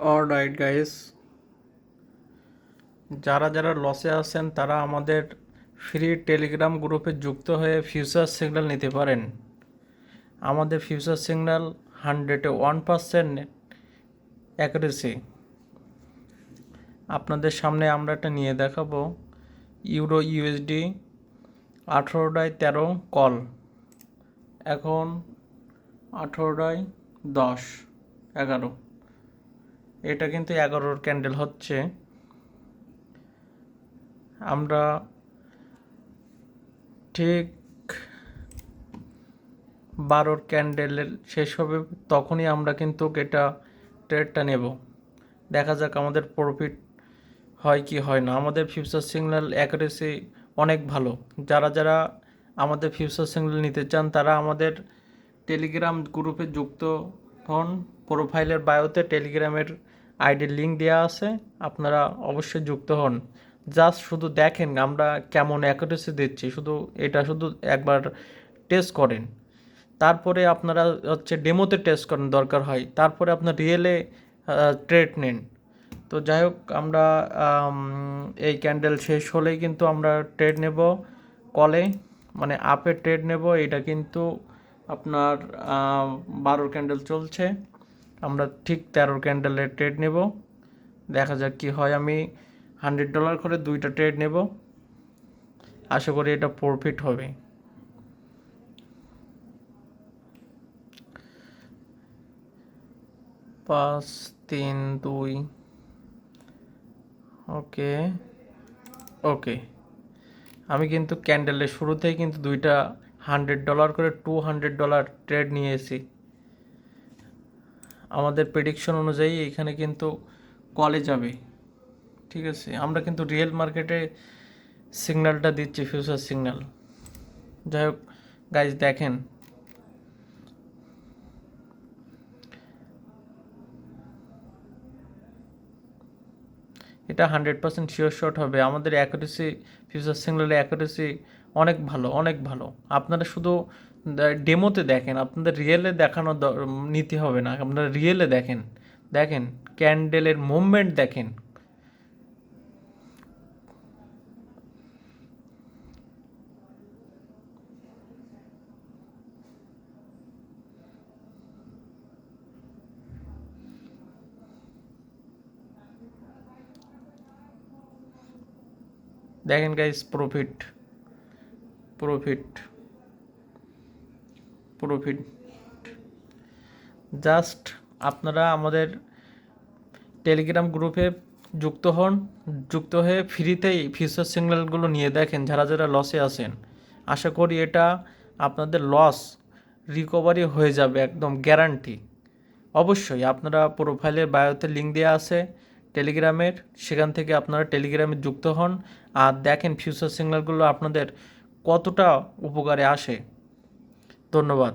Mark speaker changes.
Speaker 1: Alright guys, যারা যারা লসে আছেন তারা আমাদের ফ্রি টেলিগ্রাম গ্রুপে যুক্ত হয়ে ফিউচার সিগন্যাল নিতে পারেন। আমাদের ফিউচার সিগন্যাল 101% অ্যাকুরেসি। আপনাদের সামনে আমরা একটা নিয়ে দেখাবো। ইউরো ইউএসডি 18:13 কল, এখন 18:10 11, এটা কিন্তু 11-র ক্যান্ডেল হচ্ছে। আমরা ঠিক 12-র ক্যান্ডেলের শেষ হবে তখনই আমরা কিন্তু এটা ট্রেডটা নেব। দেখা যাক আমাদের প্রফিট হয় কি হয় না। আমাদের ফিউচার সিগন্যাল অ্যাকুরেসি অনেক ভালো। যারা যারা আমাদের ফিউচার সিগন্যাল নিতে চান তারা আমাদের টেলিগ্রাম গ্রুপে যুক্ত হন। প্রোফাইলের বায়োতে টেলিগ্রামের আইডির লিঙ্ক দেওয়া আছে, আপনারা অবশ্যই যুক্ত হন। জাস্ট শুধু দেখেন আমরা কেমন অ্যাকুরেসি দিচ্ছি, শুধু একবার টেস্ট করেন। তারপরে আপনারা ডেমোতে টেস্ট করেন দরকার হয়, তারপরে আপনার রিয়েলে ট্রেড নেন। তো যাই হোক, আমরা এই ক্যান্ডেল শেষ হলেই কিন্তু আমরা ট্রেড নেব কলে, মানে আপে ট্রেড নেব। এটা কিন্তু আপনার 12-র ক্যান্ডেল চলছে, আমরা ঠিক 13-র ক্যান্ডেলে ট্রেড নেব। দেখা যাক কি হয়। আমি $100 করে 2টা ট্রেড নেব, আশা করি এটা প্রফিট হবে। পাঁচ, 3, 2, ওকে ওকে। আমি কিন্তু ক্যান্ডেলের শুরুতেই কিন্তু 2টা $100 করে $200 ট্রেড নিয়েছি। আমাদের প্রেডিকশন অনুযায়ী এখানে কিন্তু কলে যাবে, ঠিক আছে। আমরা কিন্তু রিয়েল মার্কেটে সিগন্যালটা দিচ্ছি, ফিউচার সিগন্যাল। যাই হোক গাইজ, দেখেন এটা 100% শিওর শট হবে। আমাদের অ্যাকুরেসি, ফিউচার সিগন্যালের অ্যাকুরেসি অনেক ভালো, অনেক ভালো। আপনারা শুধু ডেমোতে দেখেন, আপনাদের রিয়েলে দেখানো নিতে হবে না। আপনারা রিয়েলে দেখেন, দেখেন ক্যান্ডেলের মুভমেন্ট দেখেন। দেখেন guys, profit profit profit. Just আপনারা আমাদের টেলিগ্রাম গ্রুপে যুক্ত হয়ে ফ্রিতেই ফিউচার সিগন্যালগুলো নিয়ে দেখেন। যারা যারা লসে আছেন, আশা করি এটা আপনাদের লস রিকভারি হয়ে যাবে, একদম গ্যারান্টি। অবশ্যই আপনারা প্রোফাইলের বায়োতে লিঙ্ক দেওয়া আছে টেলিগ্রামের, সেখান থেকে আপনারা টেলিগ্রামে যুক্ত হন আর দেখেন ফিউচার সিগন্যালগুলো আপনাদের কতটা উপকারে আসে। ধন্যবাদ।